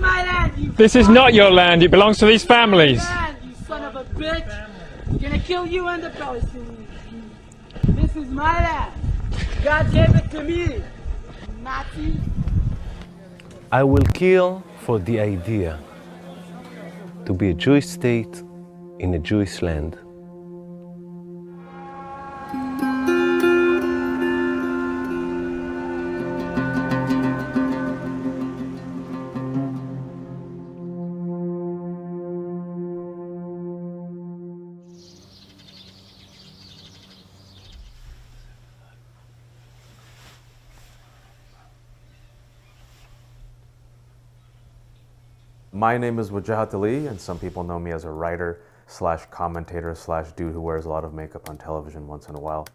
my land, you This is not your land. It belongs to these families. land, you son of a bitch. I'm gonna kill you and the Palestinians. This is my land. God gave it to me. Nazi. I will kill for the idea to be a Jewish state in a Jewish land. My name is Wajahat Ali, and some people know me as a writer slash commentator slash dude who wears a lot of makeup on television once in a while.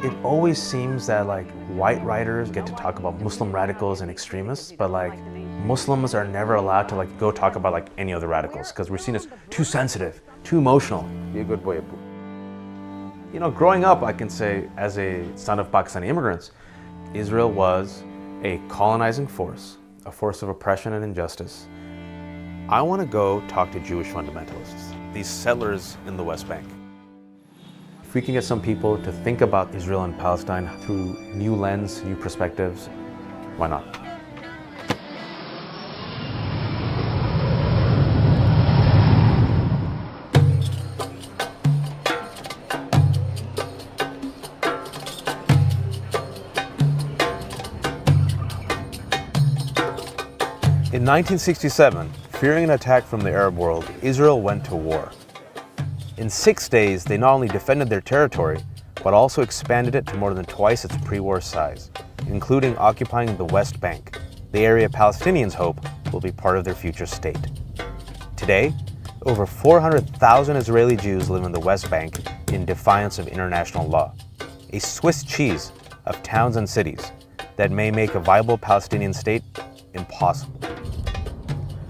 It always seems that like white writers get to talk about Muslim radicals and extremists, but like Muslims are never allowed to like go talk about like any other radicals because we're seen as too sensitive, too emotional. Be a good boy, Abu. You know, growing up, I can say as a son of Pakistani immigrants, Israel was a colonizing force, a force of oppression and injustice. I want to go talk to Jewish fundamentalists, these settlers in the West Bank. If we can get some people to think about Israel and Palestine through new lens, new perspectives, why not? In 1967, fearing an attack from the Arab world, Israel went to war. In 6 days, they not only defended their territory, but also expanded it to more than twice its pre-war size, including occupying the West Bank, the area Palestinians hope will be part of their future state. Today, over 400,000 Israeli Jews live in the West Bank in defiance of international law, a Swiss cheese of towns and cities that may make a viable Palestinian state impossible.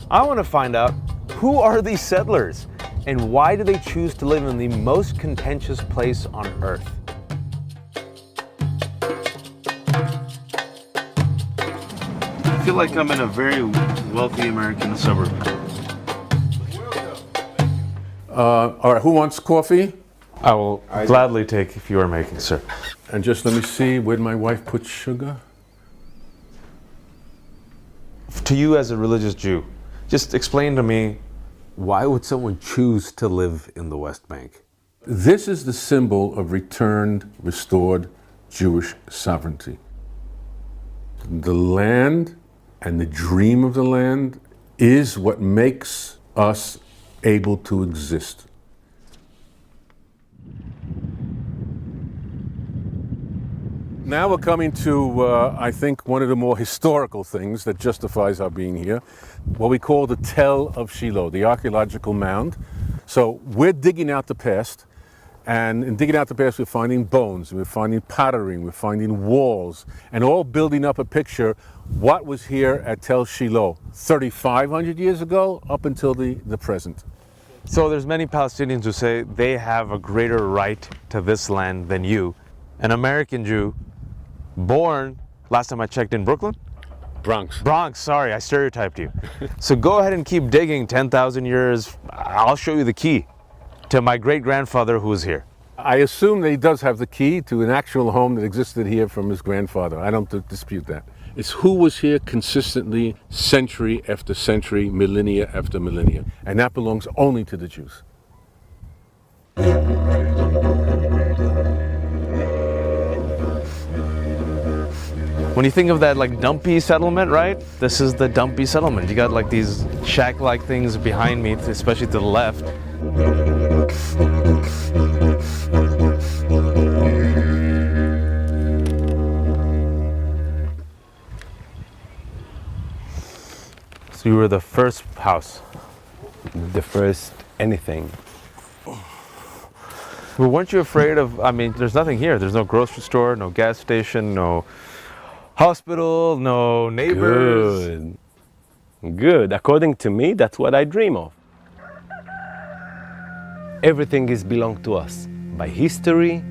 I want to find out, who are these settlers and why do they choose to live in the most contentious place on earth? I feel like I'm in a very wealthy American suburb. All right, who wants coffee? I will gladly take if you are making, sir. And just let me see, where'd my wife put sugar? To you as a religious Jew, just explain to me, why would someone choose to live in the West Bank? This is the symbol of returned, restored Jewish sovereignty. The land and the dream of the land is what makes us able to exist. Now we're coming to, I think, one of the more historical things that justifies our being here, what we call the Tell of Shiloh, the archaeological mound. So we're digging out the past, and in digging out the past, we're finding bones, we're finding pottery, we're finding walls, and all building up a picture what was here at Tel Shiloh 3,500 years ago up until the present. So there's many Palestinians who say they have a greater right to this land than you, an American Jew, born, last time I checked, in Brooklyn? Bronx, sorry, I stereotyped you. So go ahead and keep digging 10,000 years. I'll show you the key to my great-grandfather who was here. I assume that he does have the key to an actual home that existed here from his grandfather. I don't dispute that. It's who was here consistently, century after century, millennia after millennia. And that belongs only to the Jews. When you think of that like dumpy settlement, right? This is the dumpy settlement. You got like these shack-like things behind me, especially to the left. So you were the first house? The first anything. Well, weren't you afraid of, I mean, there's nothing here. There's no grocery store, no gas station, no hospital, no neighbors. Good. According to me, that's what I dream of. Everything is belong to us. By history,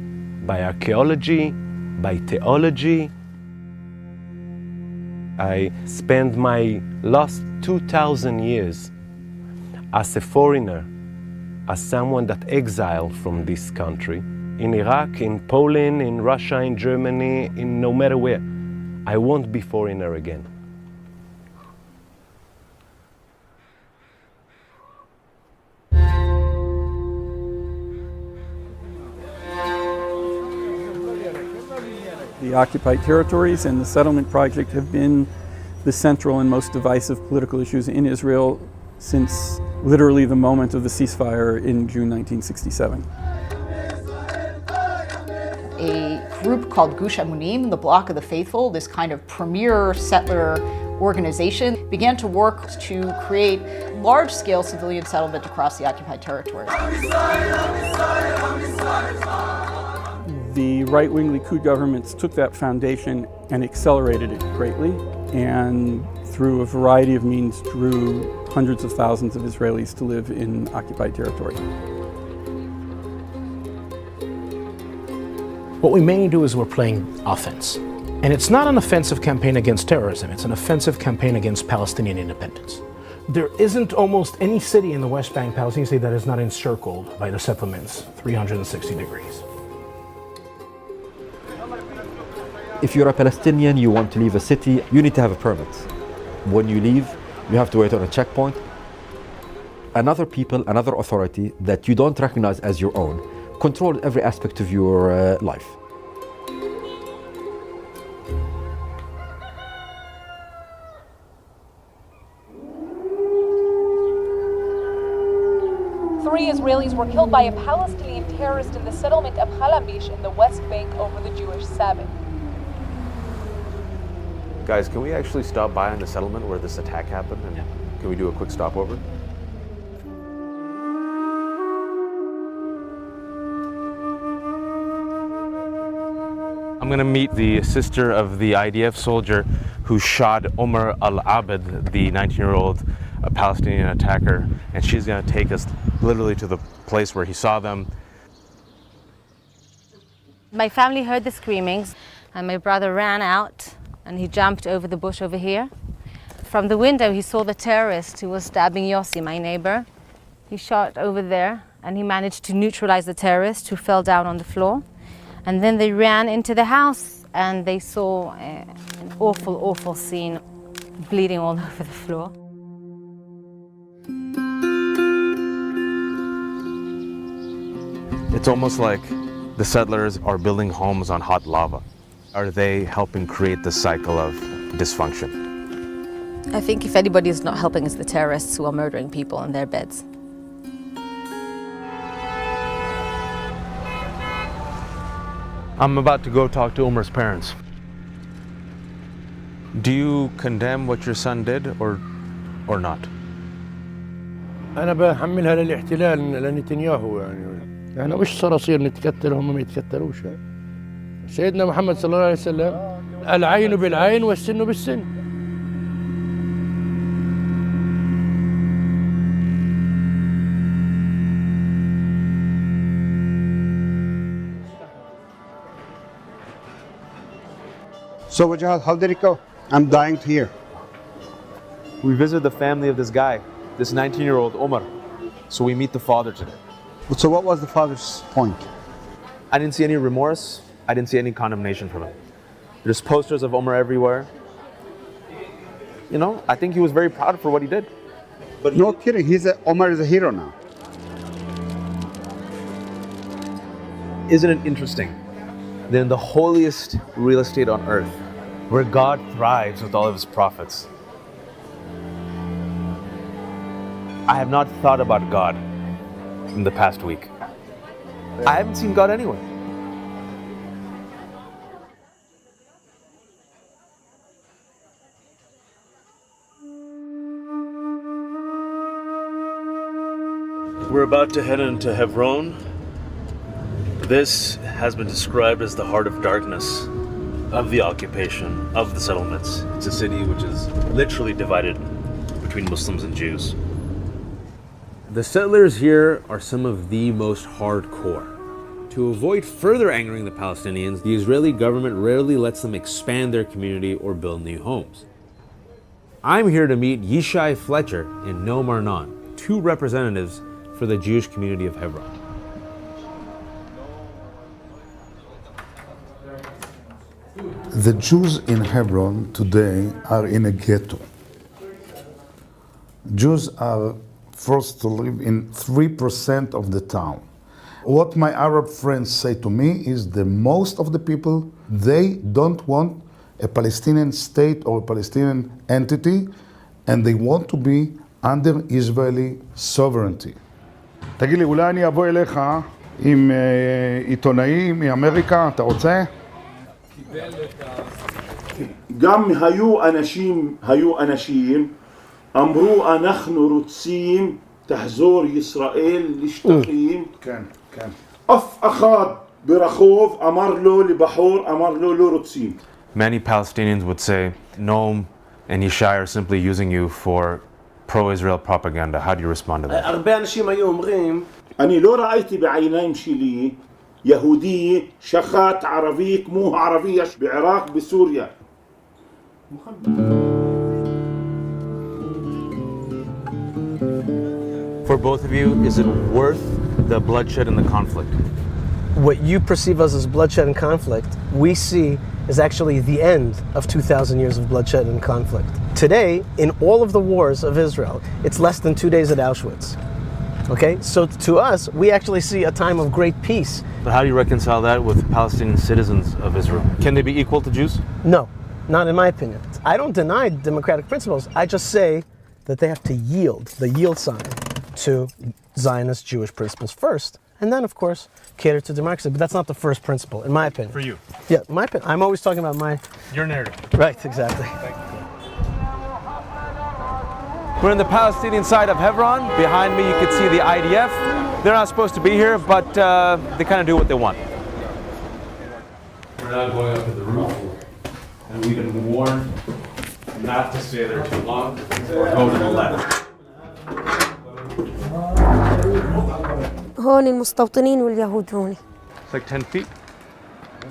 by archaeology, by theology. I spent my last 2,000 years as a foreigner, as someone that exiled from this country, in Iraq, in Poland, in Russia, in Germany, in no matter where. I won't be foreigner again. The occupied territories and the settlement project have been the central and most divisive political issues in Israel since literally the moment of the ceasefire in June 1967. A group called Gush Emunim, the Bloc of the Faithful, this kind of premier settler organization, began to work to create large-scale civilian settlement across the occupied territories. The right-wing Likud governments took that foundation and accelerated it greatly, and through a variety of means drew hundreds of thousands of Israelis to live in occupied territory. What we mainly do is we're playing offense. And it's not an offensive campaign against terrorism, it's an offensive campaign against Palestinian independence. There isn't almost any city in the West Bank, Palestinian city, that is not encircled by the settlements 360 degrees. If you're a Palestinian, you want to leave a city, you need to have a permit. When you leave, you have to wait on a checkpoint. Another people, another authority that you don't recognize as your own, control every aspect of your life. Three Israelis were killed by a Palestinian terrorist in the settlement of Halamish in the West Bank over the Jewish Sabbath. Guys, can we actually stop by on the settlement where this attack happened? And can we do a quick stopover? I'm going to meet the sister of the IDF soldier who shot Omar al-Abed, the 19-year-old Palestinian attacker, and she's going to take us literally to the place where he saw them. My family heard the screamings, and my brother ran out, and he jumped over the bush over here. From the window, he saw the terrorist who was stabbing Yossi, my neighbor. He shot over there, and he managed to neutralize the terrorist who fell down on the floor. And then they ran into the house, and they saw an awful, awful scene, bleeding all over the floor. It's almost like the settlers are building homes on hot lava. Are they helping create this cycle of dysfunction? I think if anybody is not helping, it's the terrorists who are murdering people in their beds. I'm about to go talk to Omar's parents. Do you condemn what your son did or not? أنا بحملها للاحتلال لنتنياهو يعني مش صراصير نتكتل هم ما يتكتلوش سيدنا محمد صلى الله عليه وسلم العين بالعين والسن بالسن. So Wajahad, how did it go? I'm dying to hear. We visited the family of this guy, this 19-year-old Omar. So we meet the father today. So what was the father's point? I didn't see any remorse. I didn't see any condemnation from him. There's posters of Omar everywhere. You know, I think he was very proud for what he did. But no kidding, Omar is a hero now. Isn't it interesting that in the holiest real estate on earth, where God thrives with all of his prophets, I have not thought about God in the past week. I haven't seen God anywhere. We're about to head into Hebron. This has been described as the heart of darkness of the occupation, of the settlements. It's a city which is literally divided between Muslims and Jews. The settlers here are some of the most hardcore. To avoid further angering the Palestinians, the Israeli government rarely lets them expand their community or build new homes. I'm here to meet Yishai Fletcher and Noam Arnon, two representatives for the Jewish community of Hebron. The Jews in Hebron today are in a ghetto. Jews are forced to live in 3% of the town. What my Arab friends say to me is that most of the people, they don't want a Palestinian state or a Palestinian entity, and they want to be under Israeli sovereignty. תגיד לי, אולי אני אבוא אליך עם עיתונאי מאמריקה, אתה רוצה? גם היו אנשים אמרו אנחנו רוצים תחזור ישראל לשטחים. כן, כן. אף אחד ברחוב אמר לו לבחור, אמר לו לא רוצים. Many Palestinians would say Noam and Yishai are simply using you for pro-Israel propaganda. How do you respond to that? הרבה אנשים היו אומרים אני לא ראיתי בעיניים שלי יהודי שחט ערבי כמו הערבי יש בעיראק בסוריה. For both of you, is it worth the bloodshed and the conflict? What you perceive as bloodshed and conflict, we see is actually the end of 2,000 years of bloodshed and conflict. Today, in all of the wars of Israel, it's less than 2 days at Auschwitz. Okay, so to us, we actually see a time of great peace. But how do you reconcile that with Palestinian citizens of Israel? Can they be equal to Jews? No, not in my opinion. I don't deny democratic principles. I just say that they have to yield, the yield sign, to Zionist Jewish principles first, and then, of course, cater to democracy. But that's not the first principle, in my opinion. For you? Yeah, my opinion. I'm always talking about your narrative. Right, exactly. We're in the Palestinian side of Hebron. Behind me, you can see the IDF. They're not supposed to be here, but they kind of do what they want. We're now going up to the roof, and we've been warned not to stay there too long or go to the left. هون المستوطنين واليهود هون. It's like 10 feet.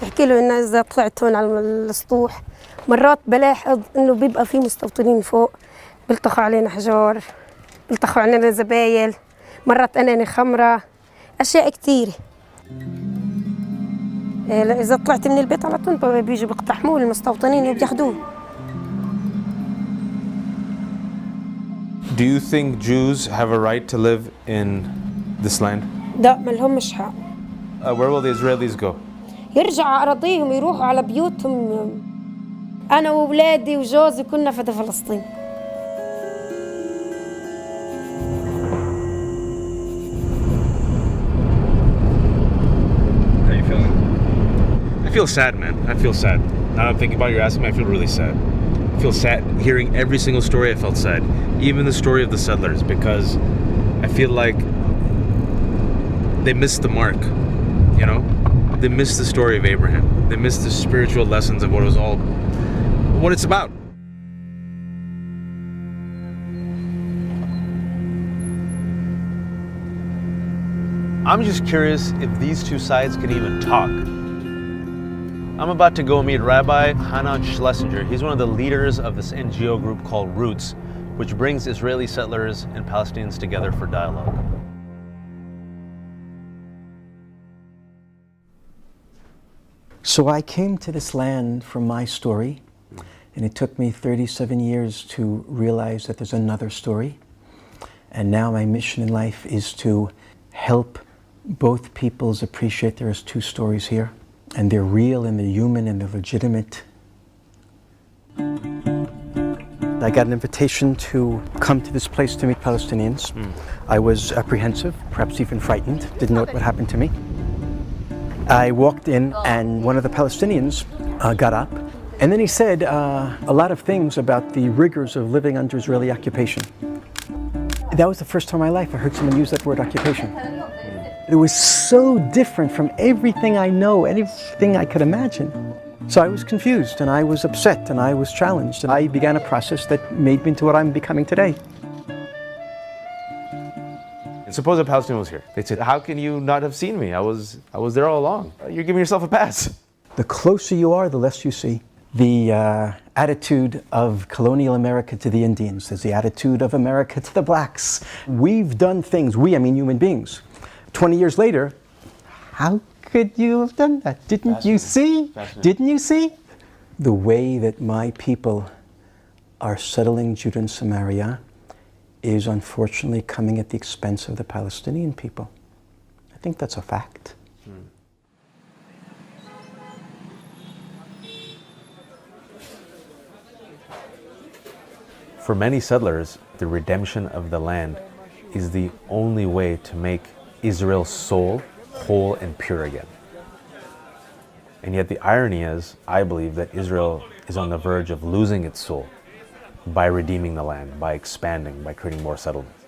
بحكي له إنه إذا طلعت هون على السطوح مرات بلاحظ إنه بيبقى في مستوطنين فوق بيلطخوا علينا حجار، بيلطخوا علينا زبايل، مرات أناني خمرة، أشياء كثيرة. إذا طلعت من البيت على طول بيجوا بيقتحموا المستوطنين وبياخذوه. Do you think Jews have a right to live in this land? لا ما لهمش حق. Where will the Israelis go? يرجعوا على أراضيهم يروحوا على بيوتهم. أنا وأولادي وجوزي كنا في فلسطين. How are you feeling? I feel sad, man. I feel sad. Now I'm thinking about you asking me, I feel really sad. I feel sad hearing every single story. I felt sad, even the story of the settlers, because I feel like they missed the mark, you know? They missed the story of Abraham. They missed the spiritual lessons of what it's about. I'm just curious if these two sides can even talk. I'm about to go meet Rabbi Hanan Schlesinger. He's one of the leaders of this NGO group called Roots, which brings Israeli settlers and Palestinians together for dialogue. So I came to this land from my story, and it took me 37 years to realize that there's another story. And now my mission in life is to help both peoples appreciate there's two stories here, and they're real and they're human and they're legitimate. I got an invitation to come to this place to meet Palestinians. I was apprehensive, perhaps even frightened, didn't know what would happen to me. I walked in and one of the Palestinians got up, and then he said a lot of things about the rigors of living under Israeli occupation. That was the first time in my life I heard someone use that word, occupation. It was so different from everything I know, anything I could imagine. So I was confused and I was upset and I was challenged, and I began a process that made me into what I'm becoming today. And suppose a Palestinian was here. They'd say, how can you not have seen me? I was there all along. You're giving yourself a pass. The closer you are, the less you see. the attitude of colonial America to the Indians. There's the attitude of America to the blacks. We've done things, we, I mean human beings. 20 years later, how could you have done that? Didn't you see? Didn't you see? The way that my people are settling Judah and Samaria is unfortunately coming at the expense of the Palestinian people. I think that's a fact. For many settlers, the redemption of the land is the only way to make Israel's soul whole and pure again. And yet the irony is, I believe that Israel is on the verge of losing its soul by redeeming the land, by expanding, by creating more settlements.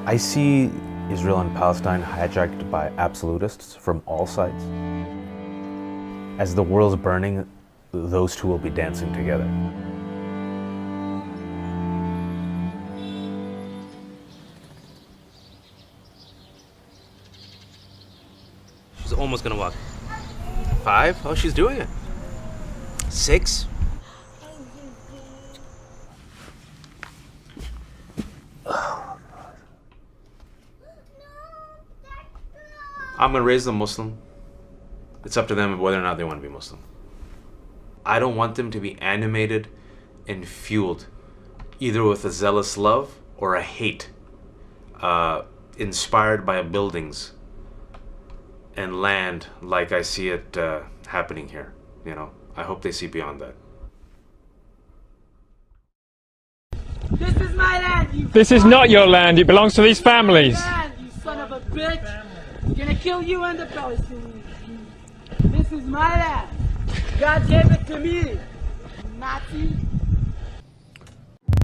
I see Israel and Palestine hijacked by absolutists from all sides. As the world's burning, those two will be dancing together. She's almost gonna walk. 5? Oh, she's doing it. 6? I'm gonna raise them Muslim. It's up to them whether or not they want to be Muslim. I don't want them to be animated and fueled either with a zealous love or a hate, inspired by buildings and land like I see it happening here. You know, I hope they see beyond that. This is my land, you This is not your land. It belongs to these families. land, you son of a bitch. I'm gonna kill you and the Palestinians. This is my land. God gave it to me. Nazi.